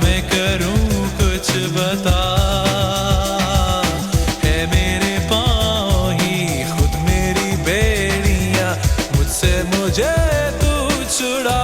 मैं करूं कुछ बता, है मेरे पाँव ही खुद मेरी बेड़ियां, मुझसे मुझे तू छुड़ा।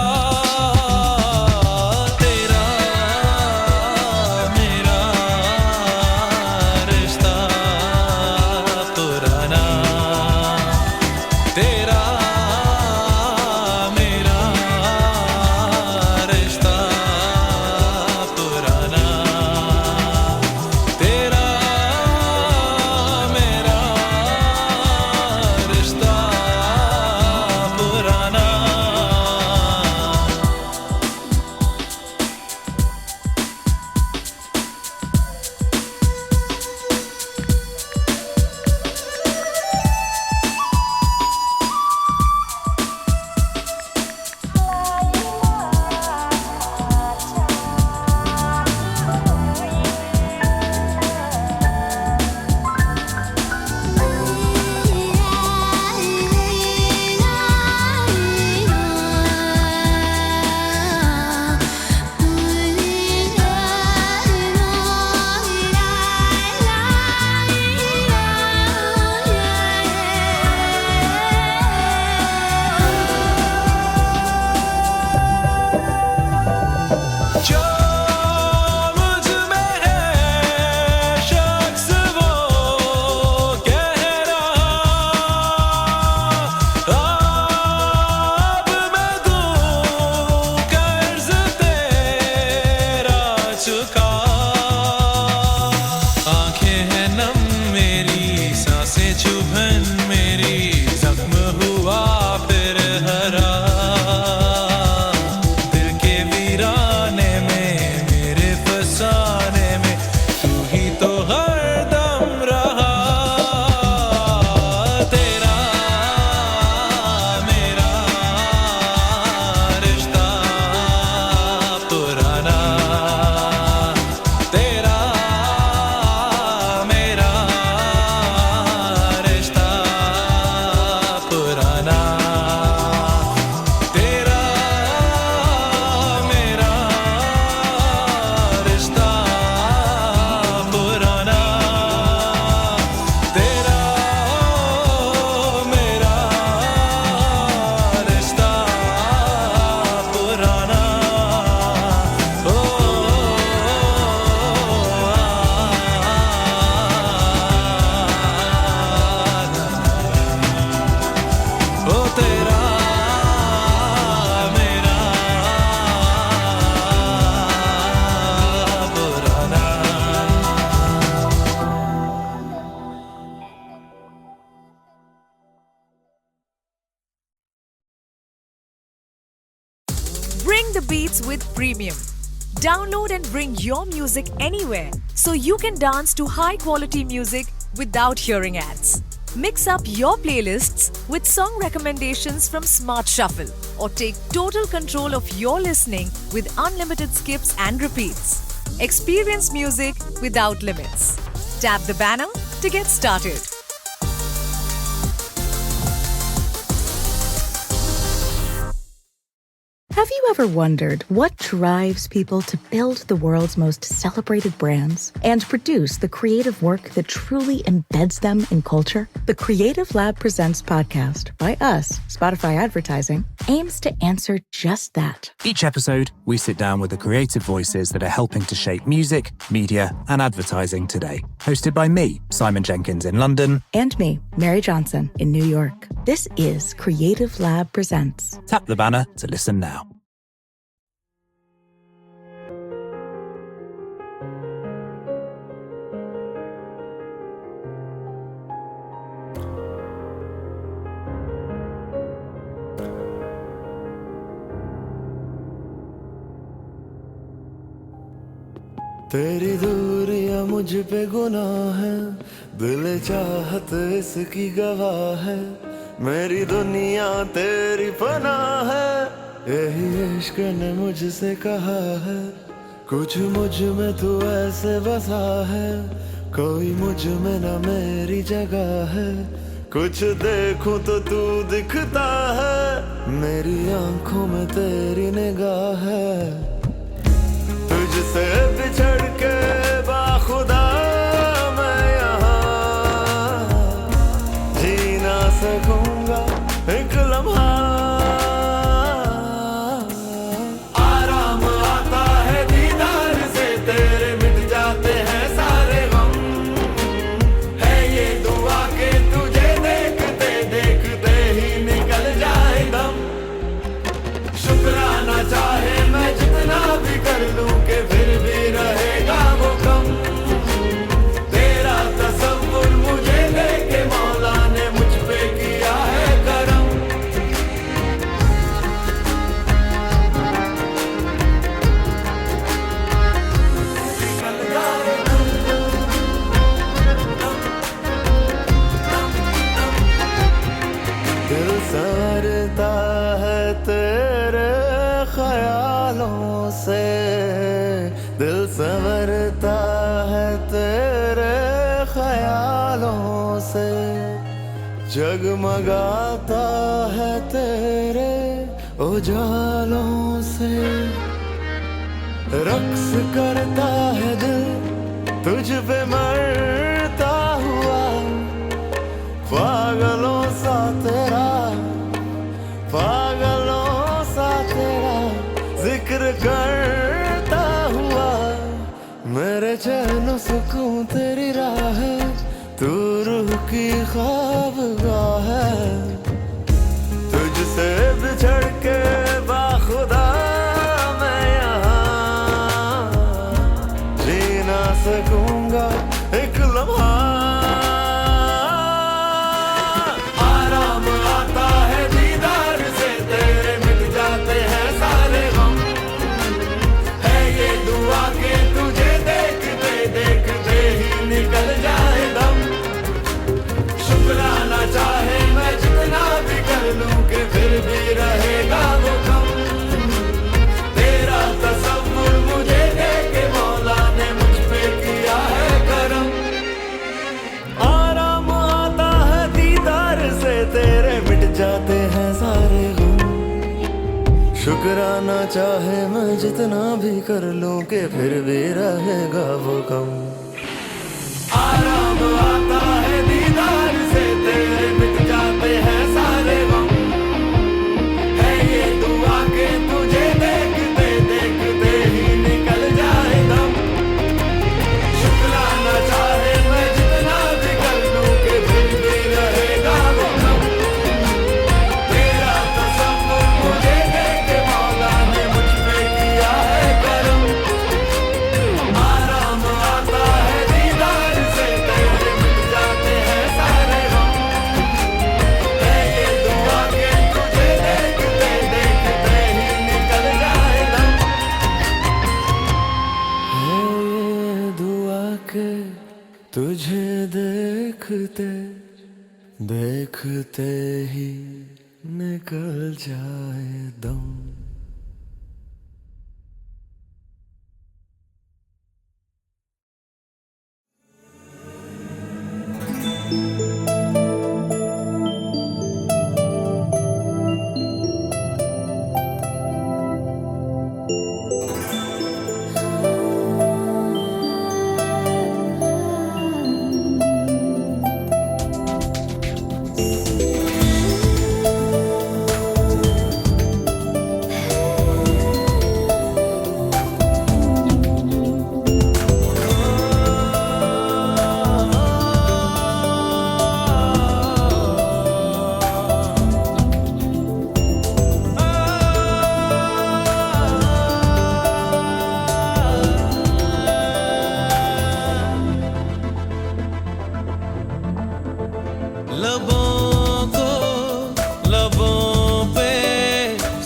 Bring the beats with Premium. Download and bring your music anywhere so you can dance to high-quality music without hearing ads. Mix up your playlists with song recommendations from Smart Shuffle or take total control of your listening with unlimited skips and repeats. Experience music without limits. Tap the banner to get started. Have you ever wondered what drives people to build the world's most celebrated brands and produce the creative work that truly embeds them in culture? The Creative Lab Presents podcast by us, Spotify Advertising, aims to answer just that. Each episode, we sit down with the creative voices that are helping to shape music, media, and advertising today. Hosted by me, Simon Jenkins in London. And me, Mary Johnson in New York. This is Creative Lab Presents. Tap the banner to listen now. तेरी दूरियां मुझ पे गुनाह है, दिल चाहत इसकी गवाह है, मेरी दुनिया तेरी पनाह है, यही इश्क ने मुझसे कहा है, कुछ मुझ में तू ऐसे बसा है, कोई मुझ में न मेरी जगह है, कुछ देखूं तो तू दिखता है, मेरी आंखों में तेरी निगाह है, तुझसे जगमगाता है तेरे उजालों से, रक्स करता है दिल तुझ पे मरता हुआ, पागलों सा तेरा, पागलों सा तेरा जिक्र करता हुआ। मेरे चैन सुकून तेरी राह है, तू रूह की ख्वाबगाह है। तुझसे बिछड़ के बाखुदा मैं यहाँ जी ना सकूंगा एक लम्हा। आराम आता है दीदार से तेरे, मिट जाते हैं सारे गम। है ये दुआ के तुझे देखते देखते ही निकल जाए दम। शुक्राना चाहे मैं जितना भी कर लूं कि फिर भी रहेगा वो कम। तेरा तसव्वुर मुझे दे के मौला ने मुझ पे किया है करम। आराम आता है दीदार से तेरे, मिट जाते हैं सारे गम। शुक्राना चाहे मैं जितना भी कर लूं कि फिर भी रहेगा वो कम। आराम आता है दीदार से तेरे, मिट जाते हैं सारे गम। है ये दुआ के तुझे देखते देखते ही निकल जाए दम। शुक्राना चाहे मैं जितना भी कर लूं कि फिर भी रहेगा वो कम। तेरा तसव्वुर मुझे दे के मौला ने मुझ पे किया है करम। आराम आता है दीदार से तेरे, मिट जाते हैं सारे गम। है ये दुआ के तुझे देखते देखते ही निकल जाए दम। है ये दुआ के तुझे देखते देखते ही निकल जाए दम। लबों को लबों पे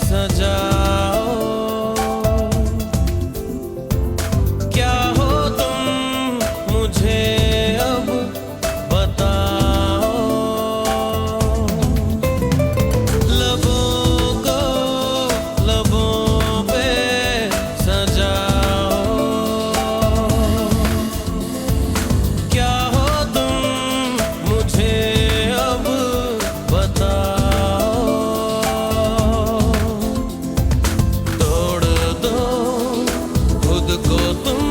सजाओ, क्या हो तुम मुझे अब बताओ। लबों को लबों पे सजाओ, क्या हो तुम मुझे अब बताओ। तोड़ दो खुद को तुम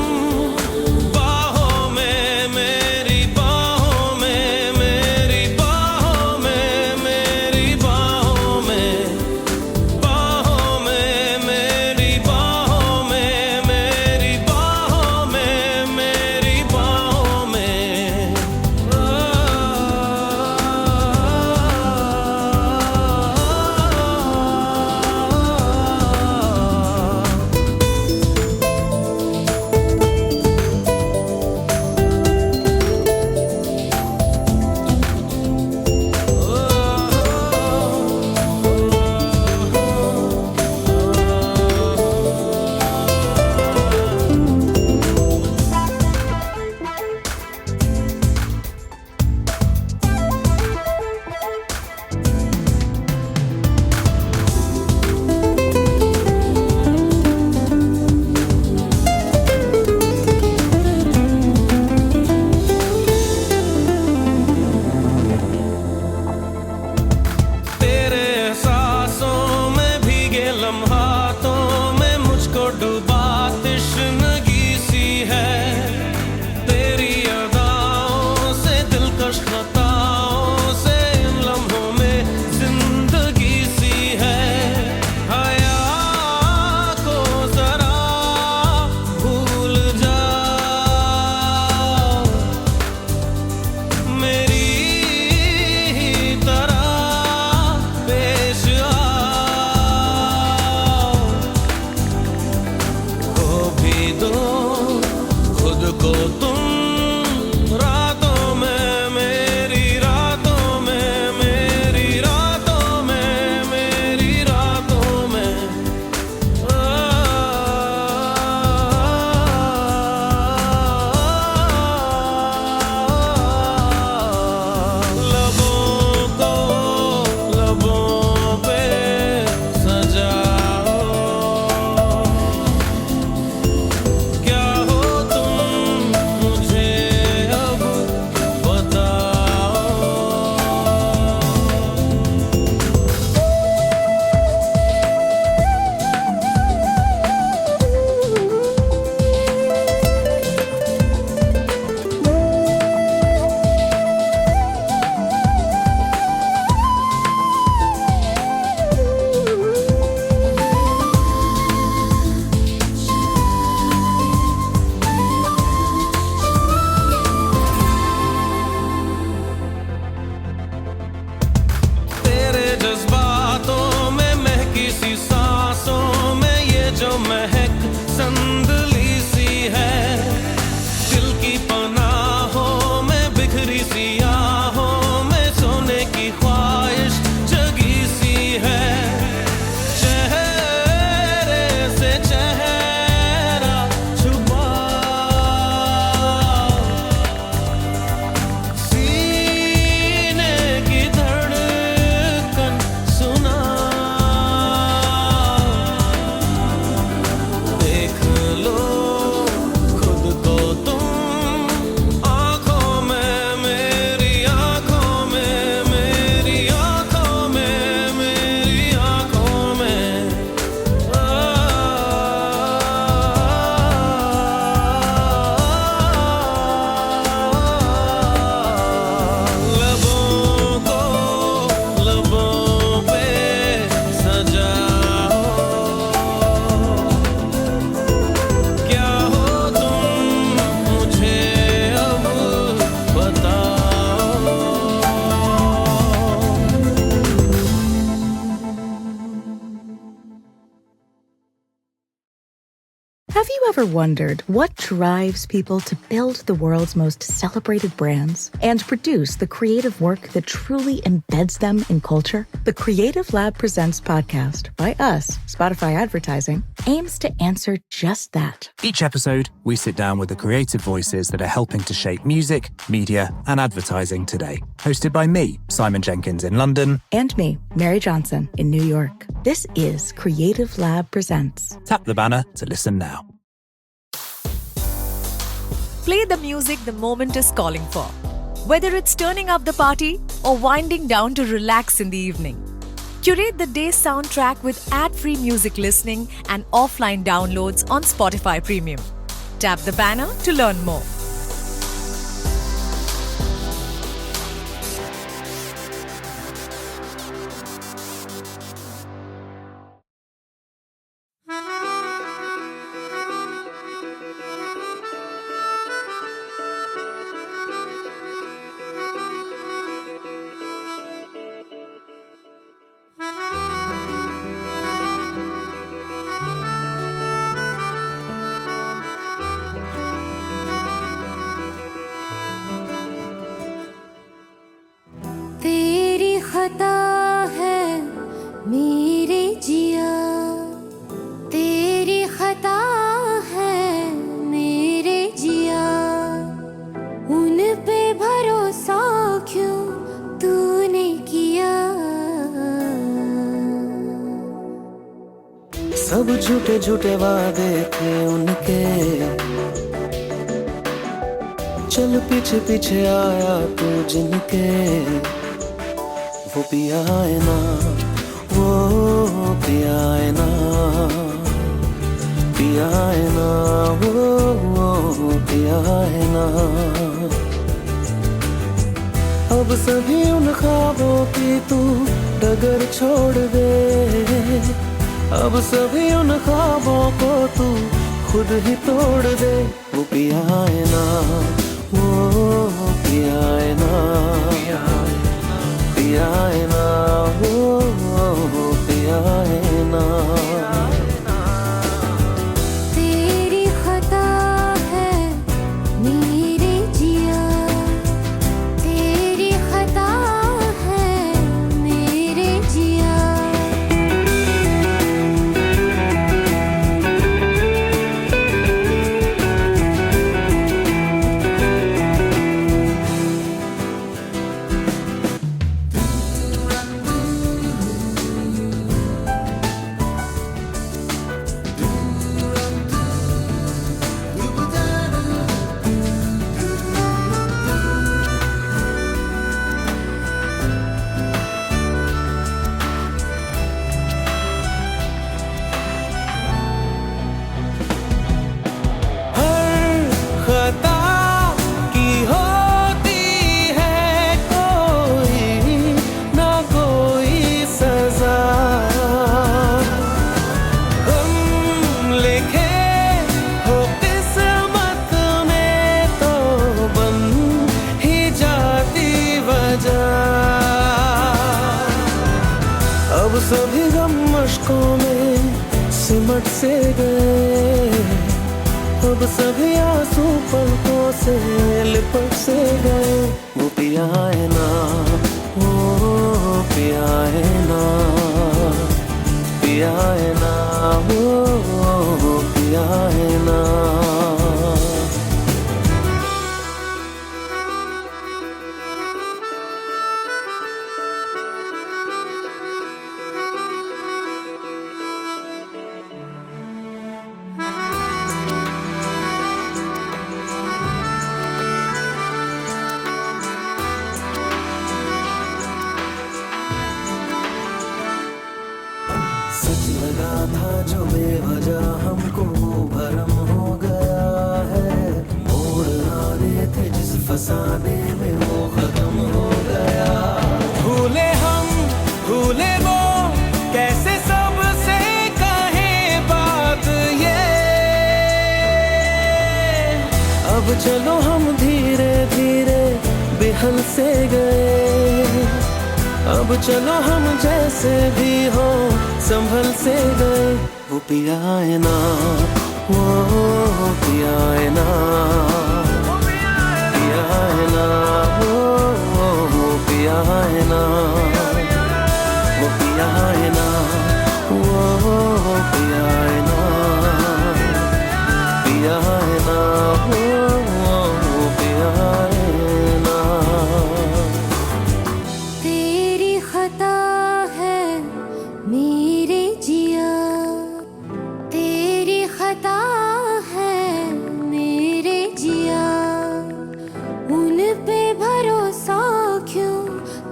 बाहों में, मेरी बाहों में, मेरी बाहों में, मेरी बाहों में, बाहों में, मेरी बाहों में, मेरी बाहों में, मेरी बाहों में। ever wondered what drives people to build the world's most celebrated brands and produce the creative work that truly embeds them in culture? The Creative Lab Presents podcast by us, Spotify Advertising, aims to answer just that. Each episode, we sit down with the creative voices that are helping to shape music, media, and advertising today. Hosted by me, Simon Jenkins in London. And me, Mary Johnson in New York. This is Creative Lab Presents. Tap the banner to listen now. Play the music the moment is calling for. Whether it's turning up the party or winding down to relax in the evening. Curate the day's soundtrack with ad-free music listening and offline downloads on Spotify Premium. Tap the banner to learn more. तेरी खता है मेरे जिया, तेरी खता है मेरे जिया, उन पे भरोसा क्यों तूने किया। सब झूठे झूठे वादे थे उनके, चल पीछे पीछे आया तू जिनके, वो पिया है ना, वो पिया है ना, पिया है ना, वो पिया है ना। अब सभी उन ख्वाबों की तू डगर छोड़ दे, अब सभी उन ख्वाबों को तू खुद ही तोड़ दे। वो पिया है ना, वो पिया है ना, पिया है ना, वो पिया है ना। तेरी खता है मेरे जिया, तेरी खता है मेरे जिया। अब सभी गम मशकों में सिमट से गए, अब सभी आंसू पलकों से लिपट से गए। वो पिया है ना, वो पिया है ना, पिया है ना, वो पिया है ना। सच लगा था जो बेवजह हमको वो भरम हो गया है, मोड़ आने थे जिस फसाने में वो खत्म हो गया। भूले हम भूले वो, कैसे सबसे कहें बात ये। अब चलो हम धीरे धीरे बेहल से गए, अब चलो हम जैसे भी हो संभल से गए। वो पिया है ना, वो पिया है ना, पिया है ना, वो पिया है ना, वो पिया है ना, वो पिया है ना, पिया है ना, वो पिया है ना। तेरी खता है मेरे जिया, तेरी खता है मेरे जिया, उन पे भरोसा क्यों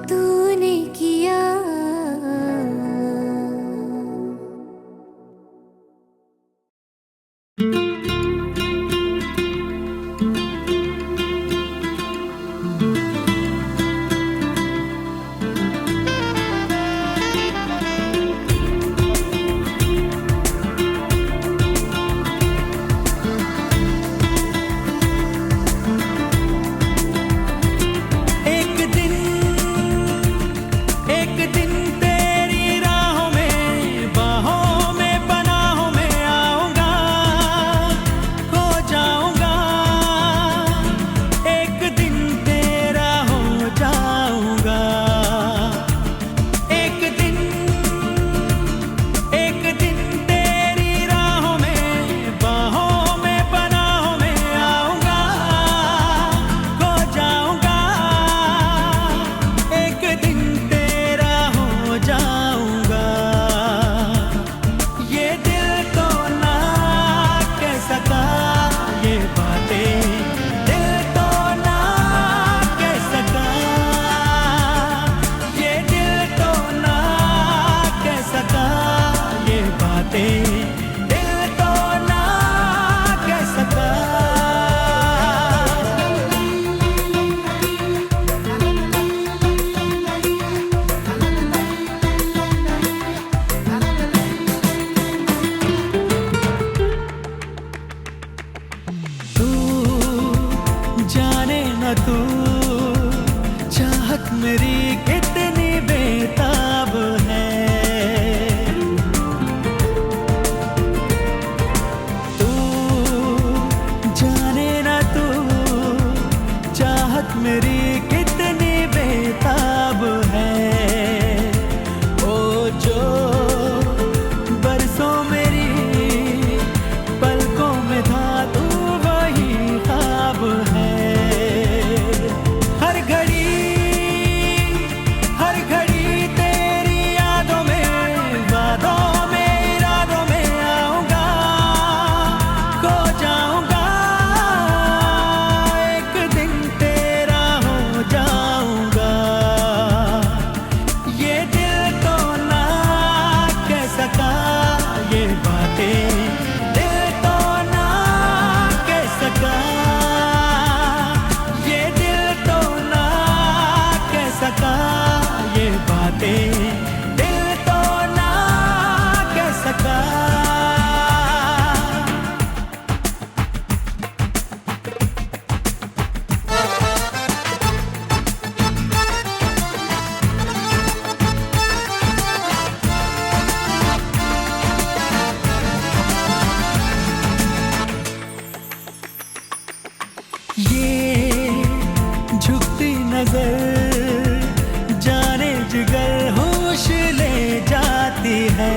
तूने किया। एक दिन तेरी राहों में, बाहों में, पनाहों में आऊंगा, खो जाऊंगा, एक दिन तेरा हो जाऊंगा, एक दिन तेरी राहों में, बाहों में, पनाहों में आऊंगा, खो जाऊंगा, एक दिन तेरा हो जाऊंगा। ये दिल तो ना कह सका ये बातें, दिल तो ना कह सका, ये दिल तो ना कह सका ये बातें, दिल तो ना कह सका। तू जाने न तू चाहत मेरी कितनी बेताब है, तू जाने न तू चाहत मेरी कितनी बेताब है। ओ जो बरसों मेरी पलकों में था तू वही ख्वाब है। हर घड़ी तेरी यादों में, वादों में, इरादों में आऊंगा, खो जाऊंगा, एक दिन तेरा हो जाऊंगा। ये दिल तो ना कह सका ये बातें, दिल तो ना कह सका, ये दिल तो ना कह सका ये बातें, दिल तो ना कह सका। ये झुकती नजर जाने जिगर होश ले जाती है,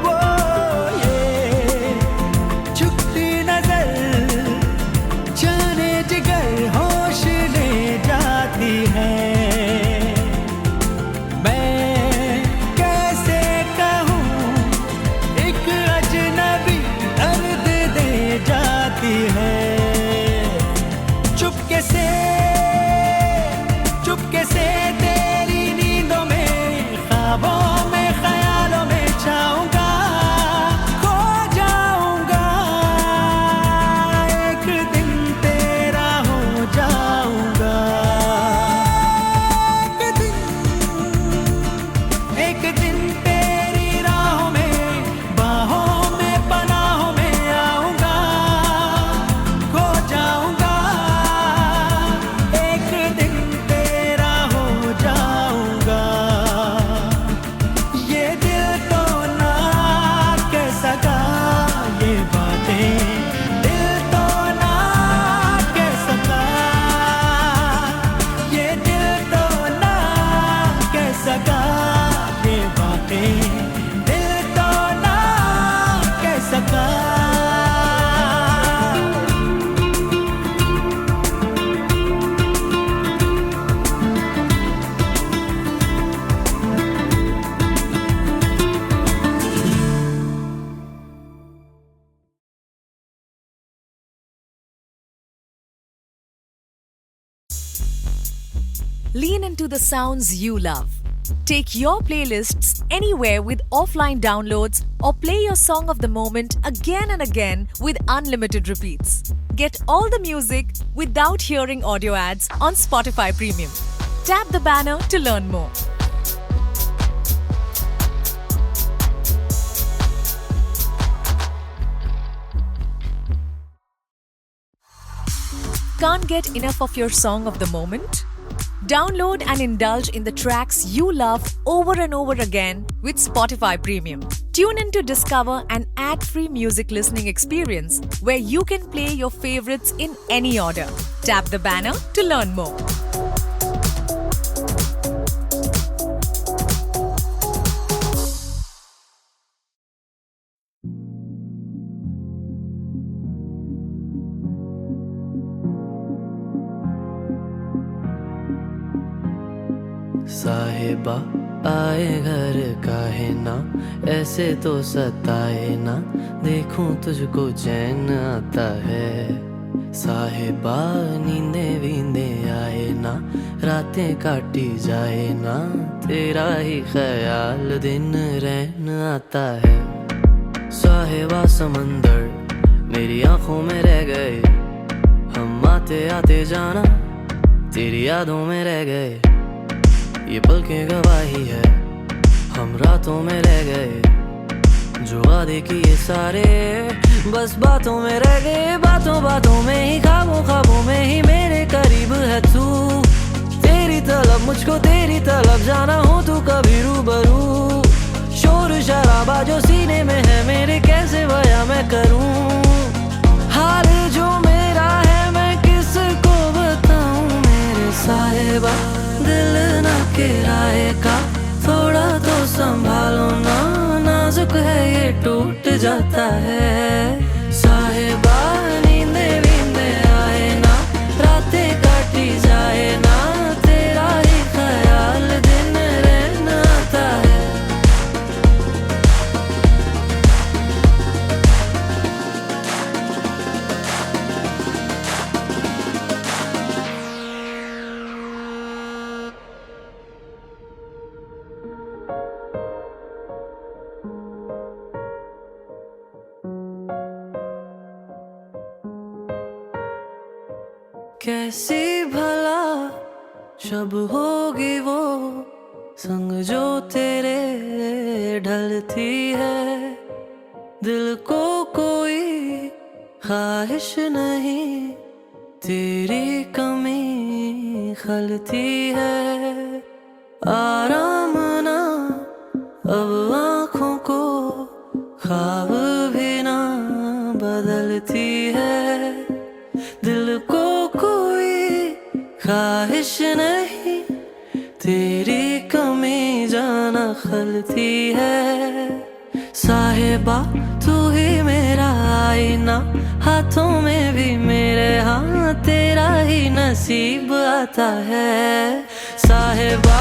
वो ये झुकती नजर जाने जिगर होश ले जाती है। मैं कैसे कहूँ एक अजनबी दर्द दे जाती है। Lean into the sounds you love. Take your playlists anywhere with offline downloads or play your song of the moment again and again with unlimited repeats. Get all the music without hearing audio ads on Spotify Premium. Tap the banner to learn more. Can't get enough of your song of the moment? Download and indulge in the tracks you love over and over again with Spotify Premium. Tune in to discover an ad-free music listening experience where you can play your favorites in any order. Tap the banner to learn more. साहिबा आए घर काहे ना, ऐसे तो सताए ना, देखूं तुझको चैन आता है। साहिबा नींदे वींदे आए ना, रातें काटी जाए ना, तेरा ही ख्याल दिन रहन आता है। साहिबा समंदर मेरी आंखों में रह गए, हम आते आते जाना तेरी यादों में रह गए। ये पलकें गवाही है, हम रातों में रह गए, जो वादे किए सारे बस बातों में रह गए। बातों बातों में ही, ख्वाबों ख्वाबों में ही मेरे करीब है तू। तेरी तलब मुझको तेरी तलब, जाना हो तू कभी रूबरू। शोर शराबा जो सीने में है मेरे, कैसे बयां मैं करूं। हाल जो मेरा है मैं किसको बताऊं मेरे साहिबा। दिल ना किराए का, थोड़ा तो संभालो ना, नाजुक है ये टूट जाता है। साहिबा नींदे वींदे आए ना, रातें काटी जाए ना, तेरा ही ख्याल दिन रहना आता है। कैसी भला शब होगी वो, संग जो तेरे ढलती है। दिल को कोई ख्वाहिश नहीं, तेरी कमी खलती है। आराम ना अब आँखों को, ख्वाब भी ना बदलती है। दिल को कोई ख्वाहिश नहीं, तेरी कमी जाना खलती है। साहिबा तू ही मेरा आईना, हाथों में भी मेरे, हाँ तेरा ही नसीब आता है। साहिबा